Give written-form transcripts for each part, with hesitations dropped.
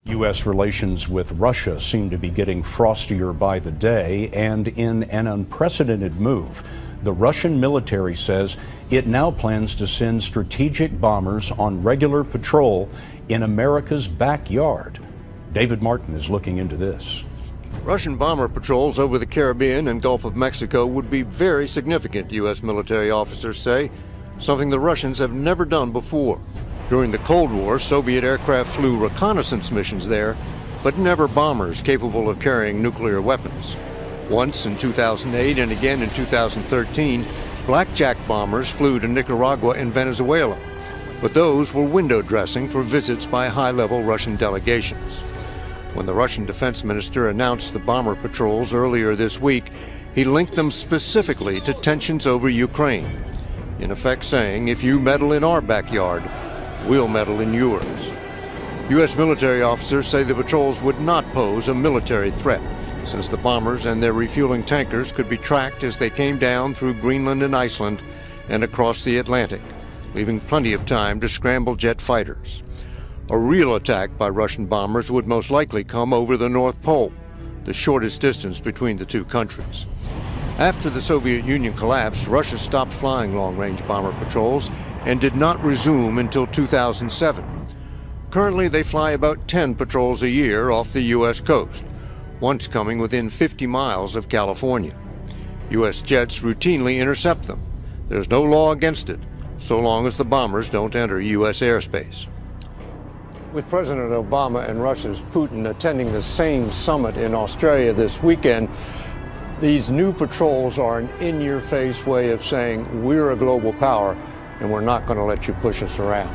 U.S. relations with Russia seem to be getting frostier by the day, and in an unprecedented move, the Russian military says it now plans to send strategic bombers on regular patrol in America's backyard. David Martin is looking into this. Russian bomber patrols over the Caribbean and Gulf of Mexico would be very significant, U.S. military officers say, something the Russians have never done before. During the Cold War, Soviet aircraft flew reconnaissance missions there, but never bombers capable of carrying nuclear weapons. Once in 2008 and again in 2013, blackjack bombers flew to Nicaragua and Venezuela, but those were window dressing for visits by high-level Russian delegations. When the Russian defense minister announced the bomber patrols earlier this week, he linked them specifically to tensions over Ukraine, in effect saying, if you meddle in our backyard, we'll meddle in yours. U.S. military officers say the patrols would not pose a military threat, since the bombers and their refueling tankers could be tracked as they came down through Greenland and Iceland and across the Atlantic, leaving plenty of time to scramble jet fighters. A real attack by Russian bombers would most likely come over the North Pole, the shortest distance between the two countries. After the Soviet Union collapsed, Russia stopped flying long-range bomber patrols and did not resume until 2007. Currently, they fly about 10 patrols a year off the U.S. coast, once coming within 50 miles of California. U.S. jets routinely intercept them. There's no law against it, so long as the bombers don't enter U.S. airspace. With President Obama and Russia's Putin attending the same summit in Australia this weekend, these new patrols are an in-your-face way of saying we're a global power and we're not going to let you push us around.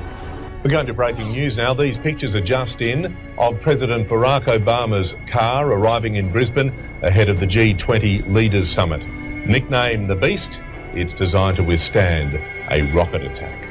We're going to breaking news now. These pictures are just in of President Barack Obama's car arriving in Brisbane ahead of the G20 Leaders Summit. Nicknamed the Beast, it's designed to withstand a rocket attack.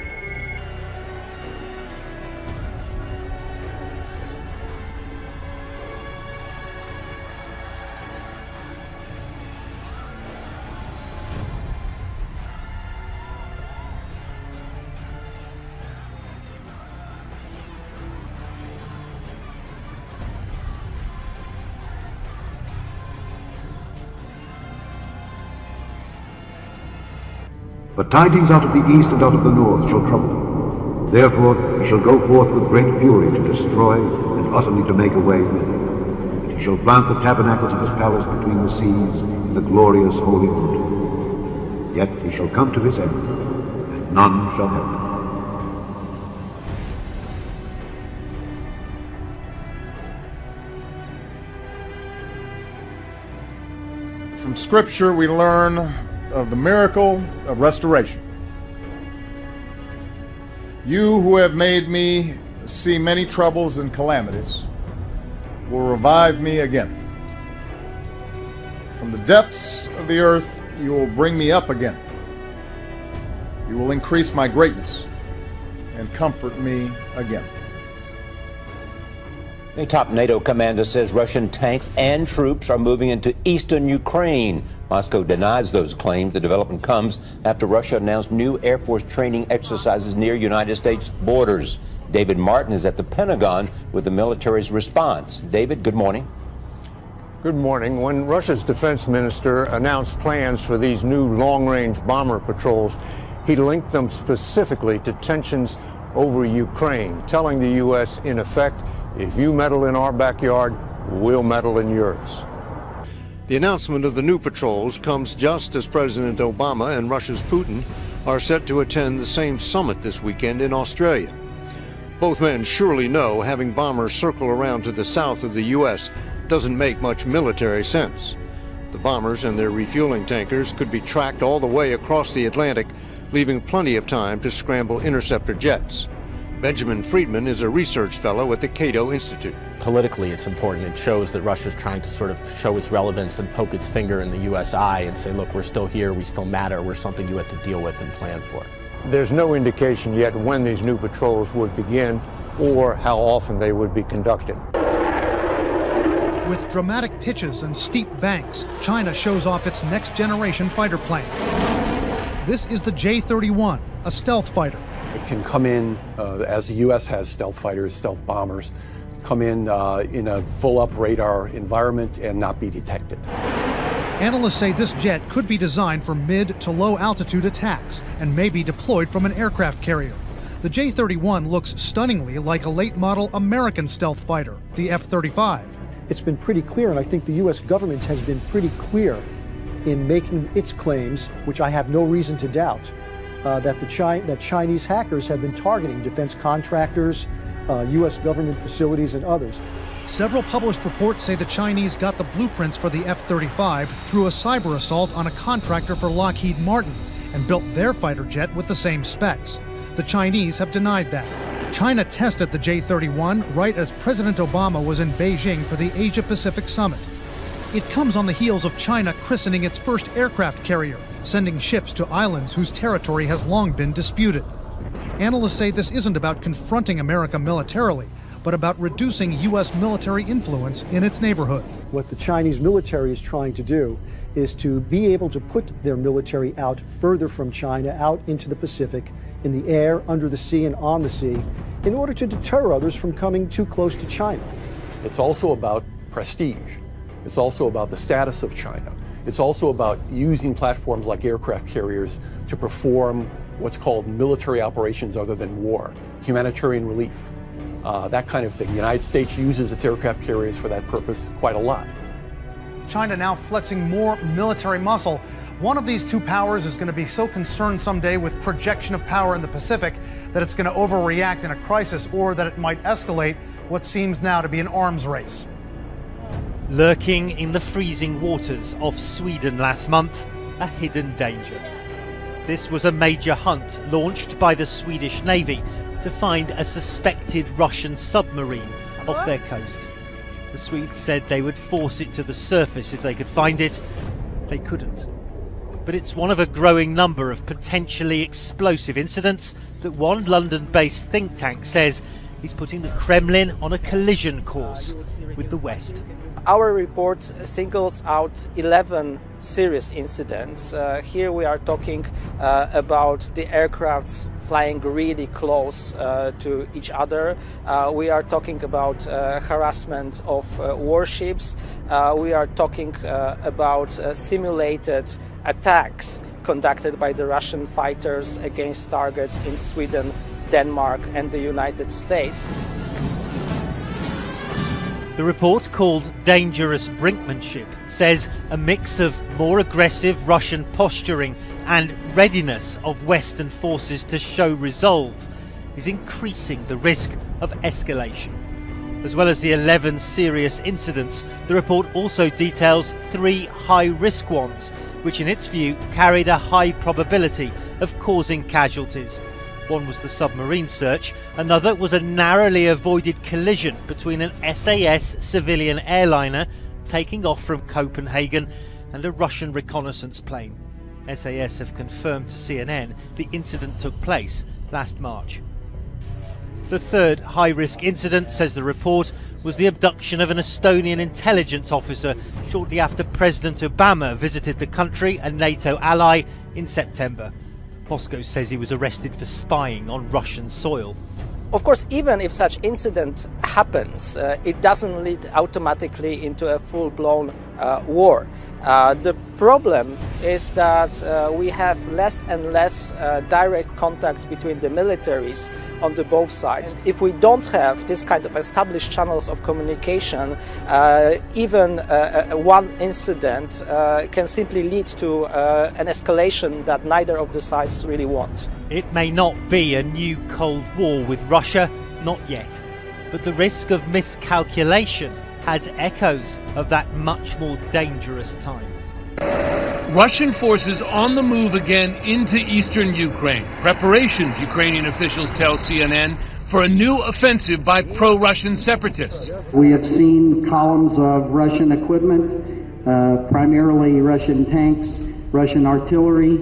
But tidings out of the east and out of the north shall trouble him. Therefore he shall go forth with great fury to destroy and utterly to make away. And he shall plant the tabernacles of his palace between the seas in the glorious holy wood. Yet he shall come to his end, and none shall help him. From Scripture we learn of the miracle of restoration. You who have made me see many troubles and calamities will revive me again. From the depths of the earth you will bring me up again. You will increase my greatness and comfort me again. A top NATO commander says Russian tanks and troops are moving into eastern Ukraine. Moscow denies those claims. The development comes after Russia announced new Air Force training exercises near United States borders. David Martin is at the Pentagon with the military's response. David, good morning. Good morning. When Russia's defense minister announced plans for these new long-range bomber patrols, he linked them specifically to tensions over Ukraine, telling the U.S., in effect, if you meddle in our backyard, we'll meddle in yours. The announcement of the new patrols comes just as President Obama and Russia's Putin are set to attend the same summit this weekend in Australia. Both men surely know having bombers circle around to the south of the U.S. doesn't make much military sense. The bombers and their refueling tankers could be tracked all the way across the Atlantic, leaving plenty of time to scramble interceptor jets. Benjamin Friedman is a research fellow at the Cato Institute. Politically, it's important. It shows that Russia's trying to sort of show its relevance and poke its finger in the U.S. eye and say, look, we're still here, we still matter, we're something you have to deal with and plan for. There's no indication yet when these new patrols would begin or how often they would be conducted. With dramatic pitches and steep banks, China shows off its next-generation fighter plane. This is the J-31, a stealth fighter. It can come in, as the U.S. has stealth fighters, stealth bombers, come in a full-up radar environment and not be detected. Analysts say this jet could be designed for mid to low altitude attacks and may be deployed from an aircraft carrier. The J-31 looks stunningly like a late model American stealth fighter, the F-35. It's been pretty clear, and I think the U.S. government has been pretty clear in making its claims, which I have no reason to doubt, that Chinese hackers have been targeting defense contractors, U.S. government facilities, and others. Several published reports say the Chinese got the blueprints for the F-35 through a cyber assault on a contractor for Lockheed Martin and built their fighter jet with the same specs. The Chinese have denied that. China tested the J-31 right as President Obama was in Beijing for the Asia-Pacific Summit. It comes on the heels of China christening its first aircraft carrier, sending ships to islands whose territory has long been disputed. Analysts say this isn't about confronting America militarily, but about reducing U.S. military influence in its neighborhood. What the Chinese military is trying to do is to be able to put their military out further from China, out into the Pacific, in the air, under the sea, and on the sea, in order to deter others from coming too close to China. It's also about prestige. It's also about the status of China. It's also about using platforms like aircraft carriers to perform what's called military operations other than war, humanitarian relief, that kind of thing. The United States uses its aircraft carriers for that purpose quite a lot. China now flexing more military muscle. One of these two powers is going to be so concerned someday with projection of power in the Pacific that it's going to overreact in a crisis, or that it might escalate what seems now to be an arms race. Lurking in the freezing waters off Sweden last month, a hidden danger. This was a major hunt launched by the Swedish Navy to find a suspected Russian submarine off their coast. The Swedes said they would force it to the surface if they could find it. They couldn't. But it's one of a growing number of potentially explosive incidents that one London-based think tank says is putting the Kremlin on a collision course with the West. Our report singles out 11 serious incidents. Here we are talking about the aircrafts flying really close to each other. We are talking about harassment of warships. We are talking about simulated attacks conducted by the Russian fighters against targets in Sweden, Denmark, and the United States. The report, called Dangerous Brinkmanship, says a mix of more aggressive Russian posturing and readiness of Western forces to show resolve is increasing the risk of escalation. As well as the 11 serious incidents, the report also details 3 high-risk ones, which in its view carried a high probability of causing casualties. One was the submarine search, another was a narrowly avoided collision between an SAS civilian airliner taking off from Copenhagen and a Russian reconnaissance plane. SAS have confirmed to CNN the incident took place last March. The third high-risk incident, says the report, was the abduction of an Estonian intelligence officer shortly after President Obama visited the country, a NATO ally, in September. Moscow says he was arrested for spying on Russian soil. Of course, even if such incident happens, it doesn't lead automatically into a full-blown war. The problem is that we have less and less direct contact between the militaries on the both sides. If we don't have this kind of established channels of communication, even one incident can simply lead to an escalation that neither of the sides really want. It may not be a new Cold War with Russia, not yet, but the risk of miscalculation has echoes of that much more dangerous time. Russian forces on the move again into eastern Ukraine. Preparations, Ukrainian officials tell CNN, for a new offensive by pro-Russian separatists. We have seen columns of Russian equipment, primarily Russian tanks, Russian artillery,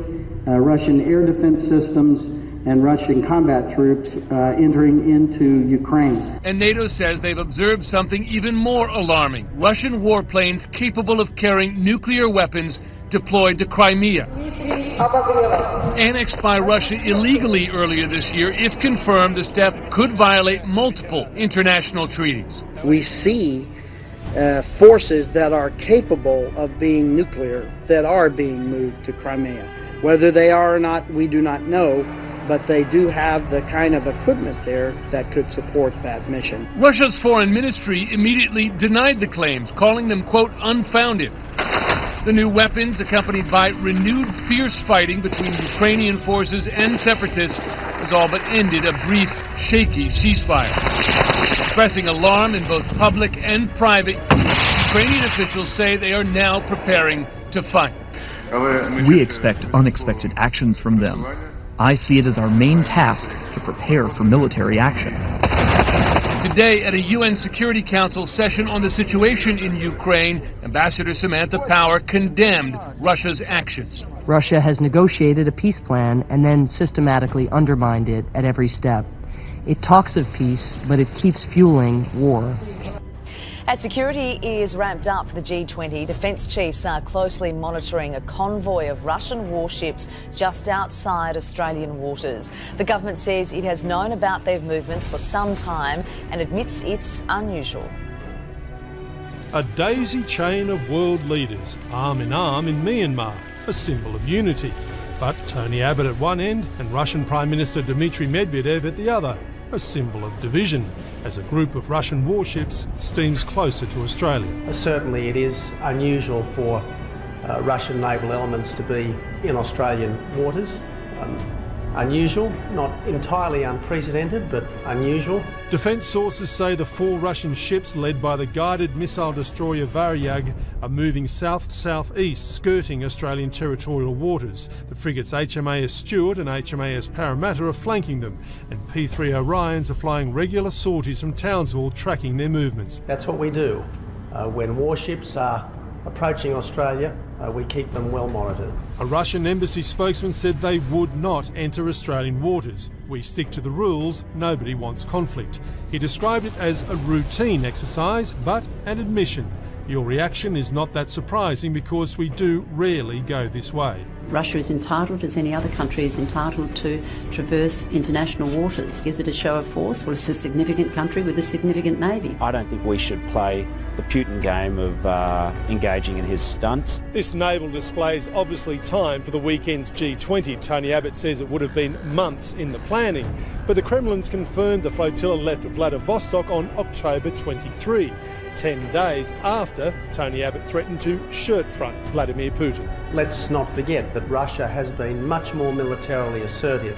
Russian air defense systems, and Russian combat troops entering into Ukraine. And NATO says they've observed something even more alarming. Russian warplanes capable of carrying nuclear weapons deployed to Crimea, annexed by Russia illegally earlier this year. If confirmed, the step could violate multiple international treaties. We see forces that are capable of being nuclear that are being moved to Crimea. Whether they are or not, we do not know, but they do have the kind of equipment there that could support that mission. Russia's foreign ministry immediately denied the claims, calling them, quote, unfounded. The new weapons, accompanied by renewed fierce fighting between Ukrainian forces and separatists, has all but ended a brief, shaky ceasefire. Expressing alarm in both public and private, Ukrainian officials say they are now preparing to fight. We expect unexpected actions from them. I see it as our main task to prepare for military action. Today, at a UN Security Council session on the situation in Ukraine, Ambassador Samantha Power condemned Russia's actions. Russia has negotiated a peace plan and then systematically undermined it at every step. It talks of peace, but it keeps fueling war. As security is ramped up for the G20, defence chiefs are closely monitoring a convoy of Russian warships just outside Australian waters. The government says it has known about their movements for some time and admits it's unusual. A daisy chain of world leaders, arm in Myanmar, a symbol of unity. But Tony Abbott at one end and Russian Prime Minister Dmitry Medvedev at the other, a symbol of division, as a group of Russian warships steams closer to Australia. Certainly it is unusual for Russian naval elements to be in Australian waters. Unusual, not entirely unprecedented, but unusual. Defence sources say the 4 Russian ships led by the guided missile destroyer Varyag are moving south-southeast, skirting Australian territorial waters. The frigates HMAS Stuart and HMAS Parramatta are flanking them, and P3 Orions are flying regular sorties from Townsville, tracking their movements. That's what we do. When warships are approaching Australia, we keep them well monitored. A Russian embassy spokesman said they would not enter Australian waters. We stick to the rules, nobody wants conflict. He described it as a routine exercise, but an admission. Your reaction is not that surprising because we do rarely go this way. Russia is entitled, as any other country is entitled, to traverse international waters. Is it a show of force? Well, it's a significant country with a significant navy. I don't think we should play the Putin game of engaging in his stunts. This naval display is obviously timed for the weekend's G20. Tony Abbott says it would have been months in the planning. But the Kremlin's confirmed the flotilla left Vladivostok on October 23, 10 days after Tony Abbott threatened to shirt front Vladimir Putin. Let's not forget that Russia has been much more militarily assertive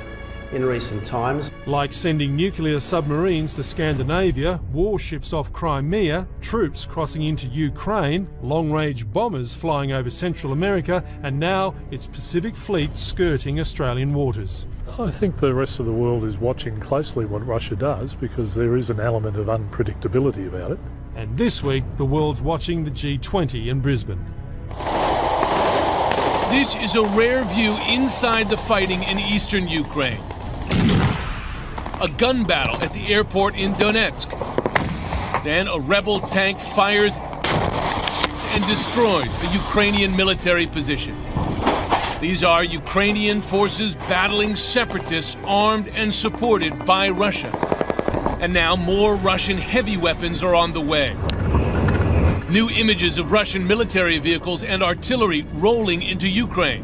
in recent times. Like sending nuclear submarines to Scandinavia, warships off Crimea, troops crossing into Ukraine, long-range bombers flying over Central America, and now its Pacific Fleet skirting Australian waters. I think the rest of the world is watching closely what Russia does because there is an element of unpredictability about it. And this week, the world's watching the G20 in Brisbane. This is a rare view inside the fighting in eastern Ukraine. A gun battle at the airport in Donetsk. Then a rebel tank fires and destroys a Ukrainian military position. These are Ukrainian forces battling separatists armed and supported by Russia. And now more Russian heavy weapons are on the way. New images of Russian military vehicles and artillery rolling into Ukraine.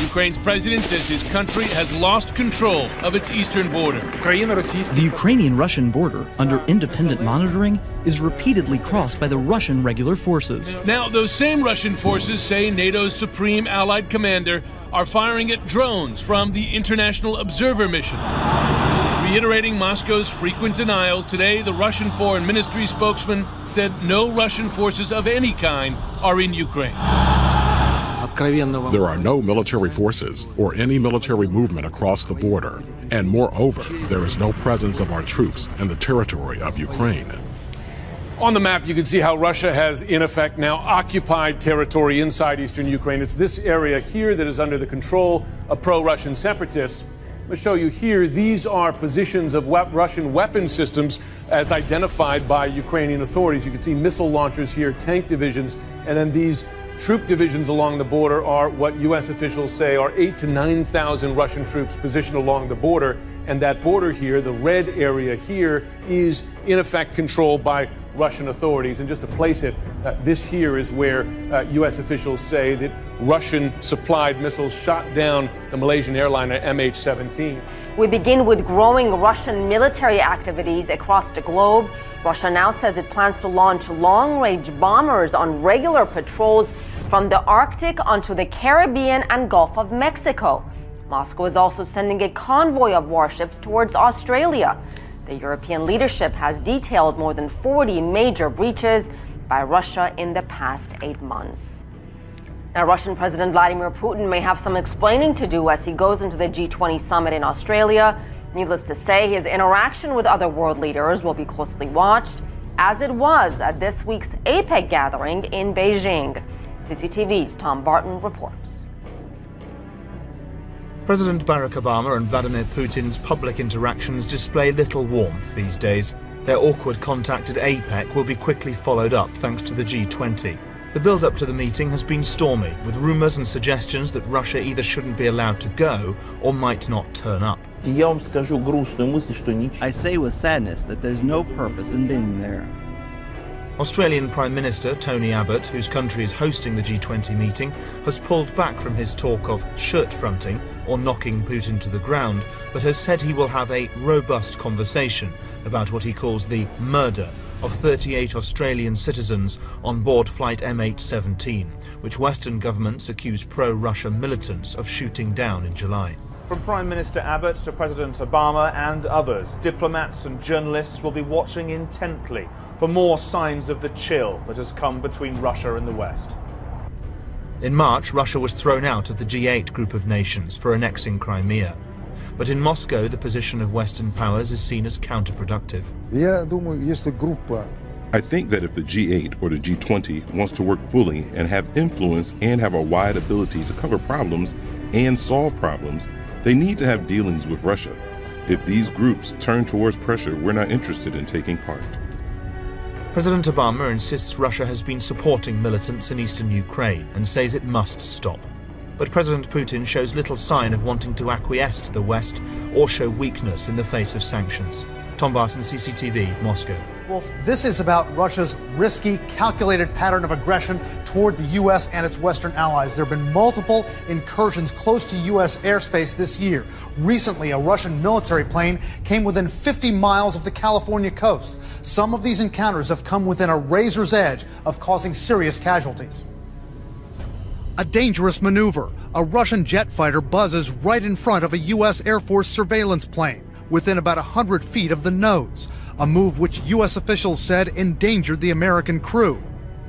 Ukraine's president says his country has lost control of its eastern border. The Ukrainian-Russian border, under independent monitoring, is repeatedly crossed by the Russian regular forces. Now, those same Russian forces say NATO's supreme allied commander are firing at drones from the International Observer Mission. Reiterating Moscow's frequent denials, today the Russian Foreign Ministry spokesman said no Russian forces of any kind are in Ukraine. There are no military forces or any military movement across the border. And moreover, there is no presence of our troops in the territory of Ukraine. On the map, you can see how Russia has, in effect, now occupied territory inside eastern Ukraine. It's this area here that is under the control of pro-Russian separatists. I'm going to show you here, these are positions of Russian weapon systems as identified by Ukrainian authorities. You can see missile launchers here, tank divisions, and then these troop divisions along the border are what U.S. officials say are 8,000 to 9,000 Russian troops positioned along the border. And that border here, the red area here, is in effect controlled by Russian authorities. And just to place it, this here is where U.S. officials say that Russian-supplied missiles shot down the Malaysian airliner MH17. We begin with growing Russian military activities across the globe. Russia now says it plans to launch long-range bombers on regular patrols from the Arctic onto the Caribbean and Gulf of Mexico. Moscow is also sending a convoy of warships towards Australia. The European leadership has detailed more than 40 major breaches by Russia in the past 8 months. Now, Russian President Vladimir Putin may have some explaining to do as he goes into the G20 summit in Australia. Needless to say, his interaction with other world leaders will be closely watched, as it was at this week's APEC gathering in Beijing. CCTV's Tom Barton reports. President Barack Obama and Vladimir Putin's public interactions display little warmth these days. Their awkward contact at APEC will be quickly followed up thanks to the G20. The build-up to the meeting has been stormy, with rumours and suggestions that Russia either shouldn't be allowed to go or might not turn up. I say with sadness that there's no purpose in being there. Australian Prime Minister Tony Abbott, whose country is hosting the G20 meeting, has pulled back from his talk of shirt-fronting or knocking Putin to the ground, but has said he will have a robust conversation about what he calls the murder of 38 Australian citizens on board flight MH17, which Western governments accuse pro-Russia militants of shooting down in July. From Prime Minister Abbott to President Obama and others, diplomats and journalists will be watching intently for more signs of the chill that has come between Russia and the West. In March, Russia was thrown out of the G8 group of nations for annexing Crimea. But in Moscow, the position of Western powers is seen as counterproductive. I think that if the G8 or the G20 wants to work fully and have influence and have a wide ability to cover problems and solve problems, they need to have dealings with Russia. If these groups turn towards pressure, we're not interested in taking part. President Obama insists Russia has been supporting militants in eastern Ukraine and says it must stop. But President Putin shows little sign of wanting to acquiesce to the West or show weakness in the face of sanctions. Tom Barton, CCTV, Moscow. Wolf, this is about Russia's risky, calculated pattern of aggression toward the U.S. and its Western allies. There have been multiple incursions close to U.S. airspace this year. Recently, a Russian military plane came within 50 miles of the California coast. Some of these encounters have come within a razor's edge of causing serious casualties. A dangerous maneuver. A Russian jet fighter buzzes right in front of a U.S. Air Force surveillance plane, within about 100 feet of the nose, a move which U.S. officials said endangered the American crew.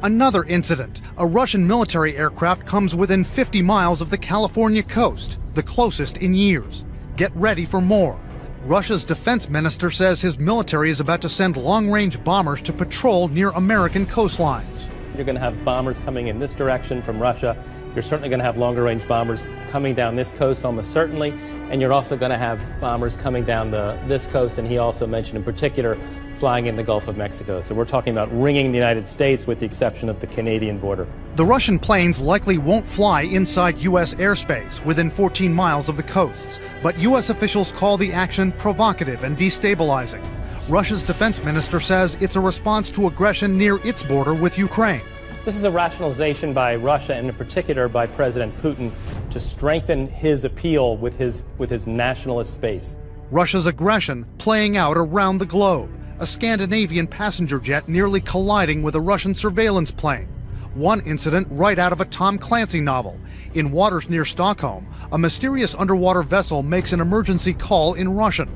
Another incident. A Russian military aircraft comes within 50 miles of the California coast, the closest in years. Get ready for more. Russia's defense minister says his military is about to send long-range bombers to patrol near American coastlines. You're going to have bombers coming in this direction from Russia. You're certainly going to have longer-range bombers coming down this coast, almost certainly. And you're also going to have bombers coming down this coast, and he also mentioned in particular flying in the Gulf of Mexico. So we're talking about ringing the United States with the exception of the Canadian border. The Russian planes likely won't fly inside U.S. airspace within 14 miles of the coasts, but U.S. officials call the action provocative and destabilizing. Russia's defense minister says it's a response to aggression near its border with Ukraine. This is a rationalization by Russia, and in particular by President Putin, to strengthen his appeal with his nationalist base. Russia's aggression playing out around the globe. A Scandinavian passenger jet nearly colliding with a Russian surveillance plane. One incident right out of a Tom Clancy novel. In waters near Stockholm, a mysterious underwater vessel makes an emergency call in Russian.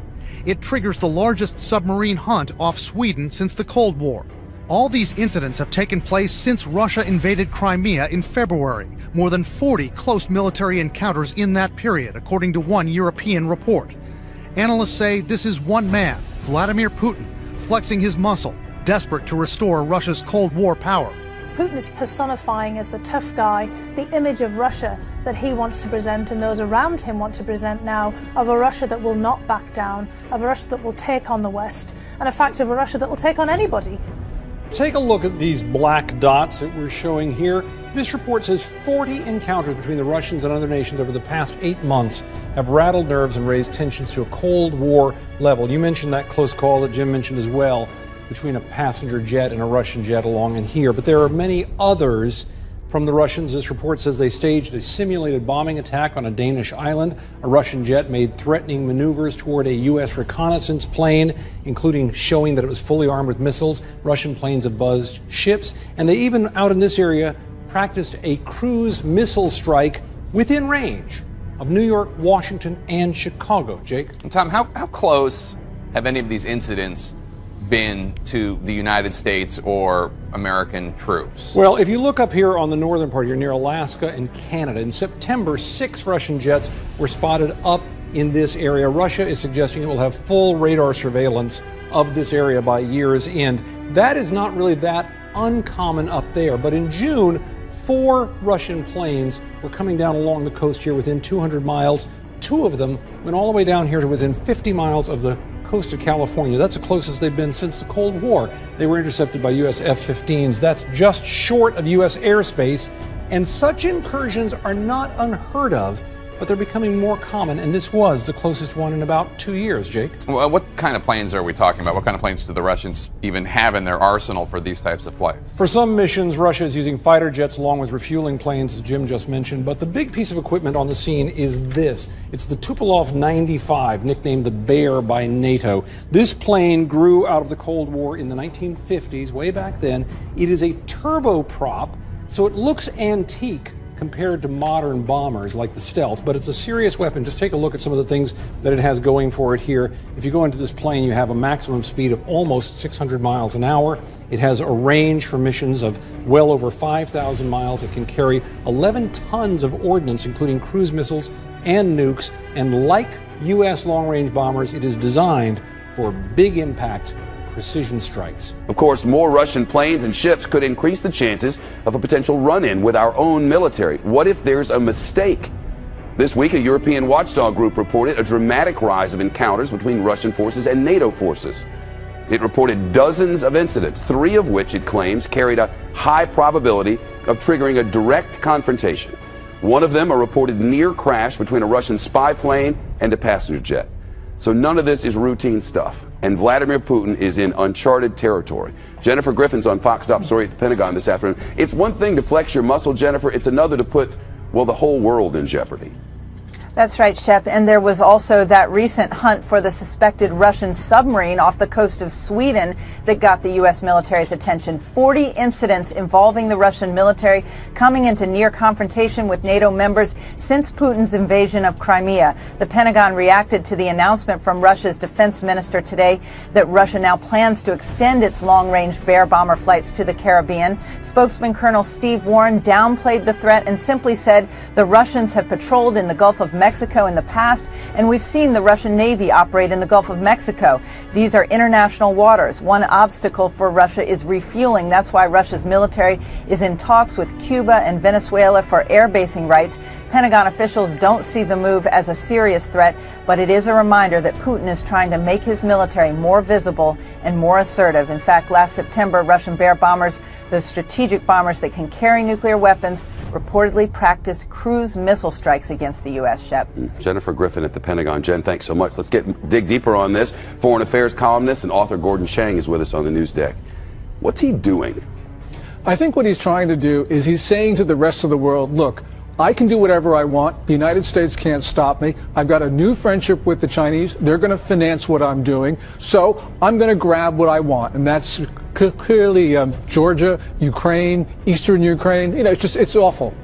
It triggers the largest submarine hunt off Sweden since the Cold War. All these incidents have taken place since Russia invaded Crimea in February. More than 40 close military encounters in that period, according to one European report. Analysts say this is one man, Vladimir Putin, flexing his muscle, desperate to restore Russia's Cold War power. Putin is personifying as the tough guy, the image of Russia that he wants to present and those around him want to present now, of a Russia that will not back down, of a Russia that will take on the West, and in fact of a Russia that will take on anybody. Take a look at these black dots that we're showing here. This report says 40 encounters between the Russians and other nations over the past 8 months have rattled nerves and raised tensions to a Cold War level. You mentioned that close call that Jim mentioned as well, between a passenger jet and a Russian jet along in here. But there are many others from the Russians. This report says they staged a simulated bombing attack on a Danish island. A Russian jet made threatening maneuvers toward a U.S. reconnaissance plane, including showing that it was fully armed with missiles. Russian planes have buzzed ships. And they even, out in this area, practiced a cruise missile strike within range of New York, Washington, and Chicago. Jake? And Tom, how close have any of these incidents been to the United States or American troops? Well, if you look up here on the northern part, you're near Alaska and Canada. In September, 6 Russian jets were spotted up in this area. Russia is suggesting it will have full radar surveillance of this area by year's end. That is not really that uncommon up there. But in June, 4 Russian planes were coming down along the coast here within 200 miles. 2 of them went all the way down here to within 50 miles of the coast of California. That's the closest they've been since the Cold War. They were intercepted by U.S. F-15s. That's just short of U.S. airspace. And such incursions are not unheard of, but they're becoming more common, and this was the closest one in about 2 years, Jake. Well, what kind of planes are we talking about? What kind of planes do the Russians even have in their arsenal for these types of flights? For some missions, Russia is using fighter jets along with refueling planes, as Jim just mentioned, but the big piece of equipment on the scene is this. It's the Tupolev 95, nicknamed the Bear by NATO. This plane grew out of the Cold War in the 1950s, way back then. It is a turboprop, so it looks antique compared to modern bombers like the Stealth, but it's a serious weapon. Just take a look at some of the things that it has going for it here. If you go into this plane, you have a maximum speed of almost 600 miles an hour. It has a range for missions of well over 5,000 miles. It can carry 11 tons of ordnance, including cruise missiles and nukes. And like U.S. long-range bombers, it is designed for big impact precision strikes. Of course, more Russian planes and ships could increase the chances of a potential run-in with our own military. What if there's a mistake? This week, a European watchdog group reported a dramatic rise of encounters between Russian forces and NATO forces. It reported dozens of incidents, 3 of which it claims carried a high probability of triggering a direct confrontation. One of them a reported near crash between a Russian spy plane and a passenger jet. So none of this is routine stuff, and Vladimir Putin is in uncharted territory. Jennifer Griffin's on Fox Top Story at the Pentagon this afternoon. It's one thing to flex your muscle, Jennifer. It's another to put, well, the whole world in jeopardy. That's right, Shep. And there was also that recent hunt for the suspected Russian submarine off the coast of Sweden that got the U.S. military's attention. 40 incidents involving the Russian military coming into near confrontation with NATO members since Putin's invasion of Crimea. The Pentagon reacted to the announcement from Russia's defense minister today that Russia now plans to extend its long-range Bear bomber flights to the Caribbean. Spokesman Colonel Steve Warren downplayed the threat and simply said the Russians have patrolled in the Gulf of Mexico in the past, and we've seen the Russian Navy operate in the Gulf of Mexico. These are international waters. One obstacle for Russia is refueling. That's why Russia's military is in talks with Cuba and Venezuela for air basing rights. Pentagon officials don't see the move as a serious threat, but it is a reminder that Putin is trying to make his military more visible and more assertive. In fact, last September, Russian Bear bombers, those strategic bombers that can carry nuclear weapons, reportedly practiced cruise missile strikes against the U.S. Shep. Jennifer Griffin at the Pentagon. Jen, thanks so much. Let's dig deeper on this. Foreign Affairs columnist and author Gordon Chang is with us on the news deck. What's he doing? I think what he's trying to do is he's saying to the rest of the world, look, I can do whatever I want. The United States can't stop me. I've got a new friendship with the Chinese. They're going to finance what I'm doing. So I'm going to grab what I want. And that's clearly Georgia, Ukraine, Eastern Ukraine. You know, it's awful.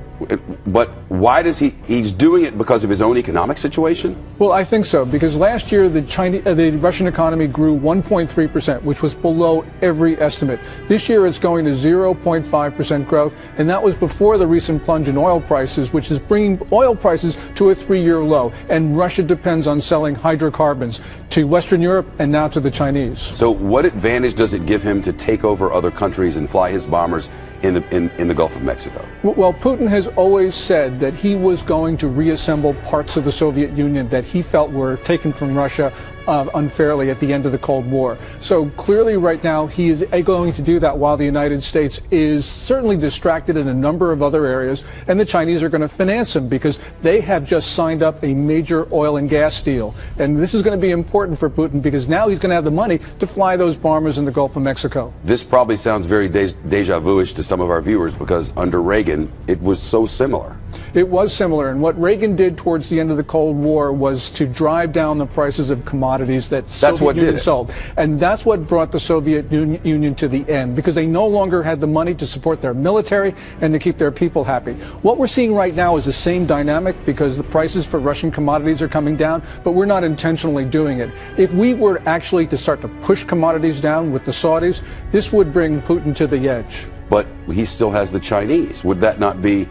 But why does he's doing it because of his own economic situation? Well, I think so, because last year the Russian economy grew 1.3%, which was below every estimate. This year it's going to 0.5% growth, and that was before the recent plunge in oil prices, which is bringing oil prices to a 3-year low. And Russia depends on selling hydrocarbons to Western Europe and now to the Chinese. So what advantage does it give him to take over other countries and fly his bombers in the Gulf of Mexico? Well, Putin has always said that he was going to reassemble parts of the Soviet Union that he felt were taken from Russia unfairly at the end of the Cold War. So clearly right now he is going to do that while the United States is certainly distracted in a number of other areas, and the Chinese are going to finance him because they have just signed up a major oil and gas deal. And this is going to be important for Putin because now he's going to have the money to fly those bombers in the Gulf of Mexico. This probably sounds very deja vu-ish to some of our viewers because under Reagan, it was so similar. It was similar, and what Reagan did towards the end of the Cold War was to drive down the prices of commodities that Soviet Union sold. And that's what brought the Soviet Union to the end, because they no longer had the money to support their military and to keep their people happy. What we're seeing right now is the same dynamic because the prices for Russian commodities are coming down, but we're not intentionally doing it. If we were actually to start to push commodities down with the Saudis, this would bring Putin to the edge. But he still has the Chinese. Would that not be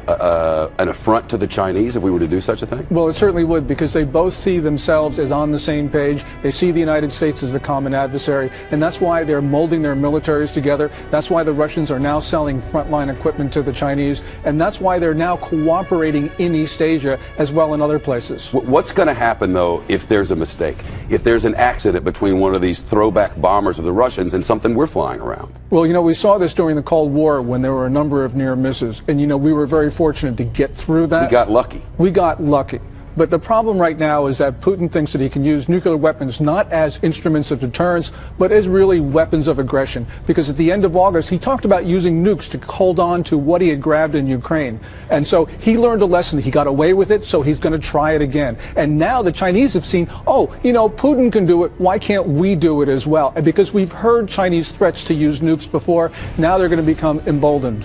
an affront to the Chinese if we were to do such a thing? Well, it certainly would, because they both see themselves as on the same page. They see the United States as the common adversary, and that's why they're molding their militaries together. That's why the Russians are now selling frontline equipment to the Chinese, and that's why they're now cooperating in East Asia as well in other places. What's going to happen, though, if there's a mistake? If there's an accident between one of these throwback bombers of the Russians and something we're flying around? Well, you know, we saw this during the Cold War when there were a number of near misses, and, you know, we were very fortunate to get through that. We got lucky. We got lucky. But the problem right now is that Putin thinks that he can use nuclear weapons not as instruments of deterrence, but as really weapons of aggression. Because at the end of August, he talked about using nukes to hold on to what he had grabbed in Ukraine. And so he learned a lesson. He got away with it, so he's going to try it again. And now the Chinese have seen, oh, you know, Putin can do it. Why can't we do it as well? And because we've heard Chinese threats to use nukes before, now they're going to become emboldened.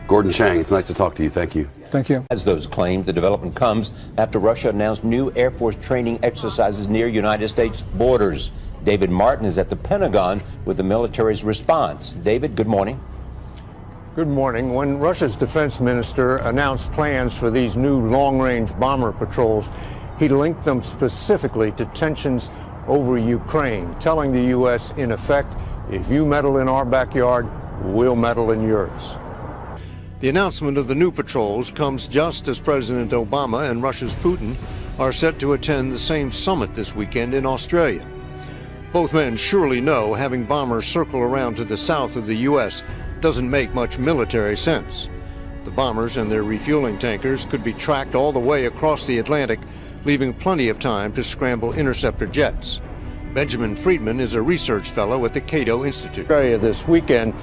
Gordon Chang, it's nice to talk to you. Thank you. Thank you. As those claims, the development comes after Russia announced new Air Force training exercises near United States borders. David Martin is at the Pentagon with the military's response. David, good morning. Good morning. When Russia's defense minister announced plans for these new long-range bomber patrols, he linked them specifically to tensions over Ukraine, telling the U.S., in effect, if you meddle in our backyard, we'll meddle in yours. The announcement of the new patrols comes just as President Obama and Russia's Putin are set to attend the same summit this weekend in Australia. Both men surely know having bombers circle around to the south of the U.S. doesn't make much military sense. The bombers and their refueling tankers could be tracked all the way across the Atlantic, leaving plenty of time to scramble interceptor jets. Benjamin Friedman is a research fellow at the Cato Institute. Australia this weekend.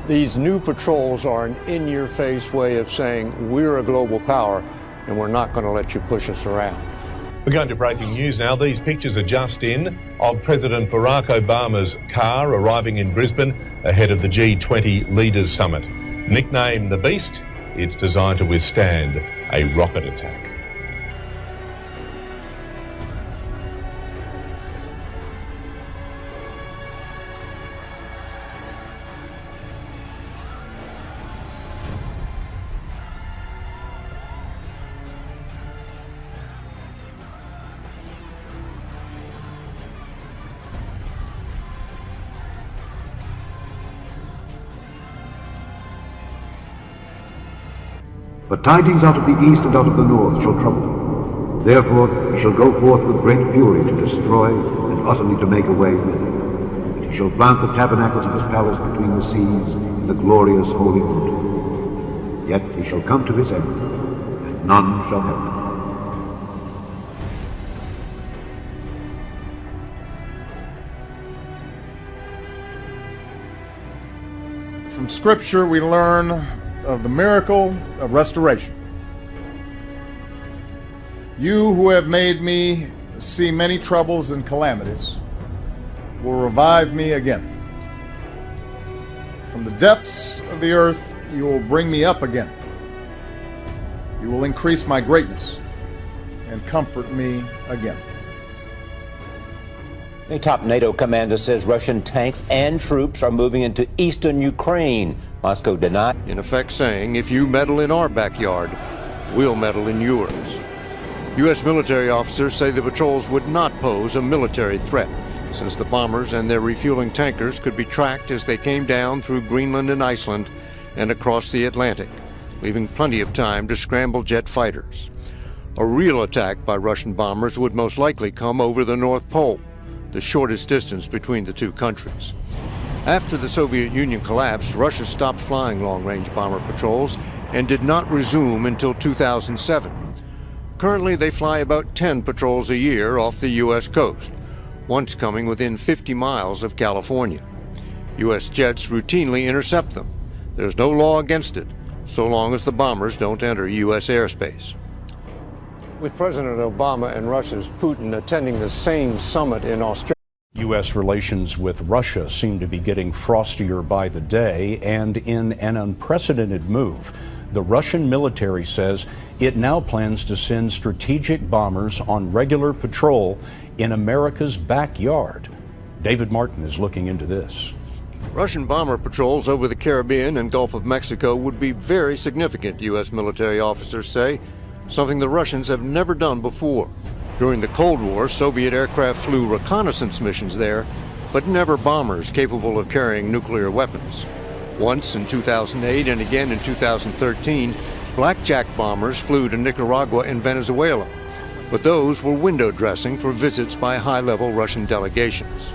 These new patrols are an in-your-face way of saying we're a global power and we're not going to let you push us around. We're going to breaking news now. These pictures are just in of President Barack Obama's car arriving in Brisbane ahead of the G20 Leaders Summit. Nicknamed the Beast, it's designed to withstand a rocket attack. But tidings out of the east and out of the north shall trouble him. Therefore he shall go forth with great fury to destroy and utterly to make away. And he shall plant the tabernacles of his palace between the seas in the glorious holy wood. Yet he shall come to his end, and none shall help him. From Scripture we learn of the miracle of restoration. You who have made me see many troubles and calamities will revive me again. From the depths of the earth you will bring me up again. You will increase my greatness and comfort me again. A top NATO commander says Russian tanks and troops are moving into eastern Ukraine. Moscow denied. In effect saying, if you meddle in our backyard, we'll meddle in yours. U.S. military officers say the patrols would not pose a military threat, since the bombers and their refueling tankers could be tracked as they came down through Greenland and Iceland and across the Atlantic, leaving plenty of time to scramble jet fighters. A real attack by Russian bombers would most likely come over the North Pole, the shortest distance between the two countries. After the Soviet Union collapsed, Russia stopped flying long-range bomber patrols and did not resume until 2007. Currently, they fly about 10 patrols a year off the U.S. coast, once coming within 50 miles of California. U.S. jets routinely intercept them. There's no law against it, so long as the bombers don't enter U.S. airspace. With President Obama and Russia's Putin attending the same summit in Australia, U.S. relations with Russia seem to be getting frostier by the day, and in an unprecedented move, the Russian military says it now plans to send strategic bombers on regular patrol in America's backyard. David Martin is looking into this. Russian bomber patrols over the Caribbean and Gulf of Mexico would be very significant, U.S. military officers say, something the Russians have never done before. During the Cold War, Soviet aircraft flew reconnaissance missions there, but never bombers capable of carrying nuclear weapons. Once in 2008 and again in 2013, blackjack bombers flew to Nicaragua and Venezuela, but those were window dressing for visits by high-level Russian delegations.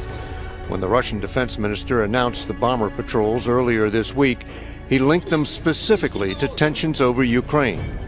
When the Russian defense minister announced the bomber patrols earlier this week, he linked them specifically to tensions over Ukraine.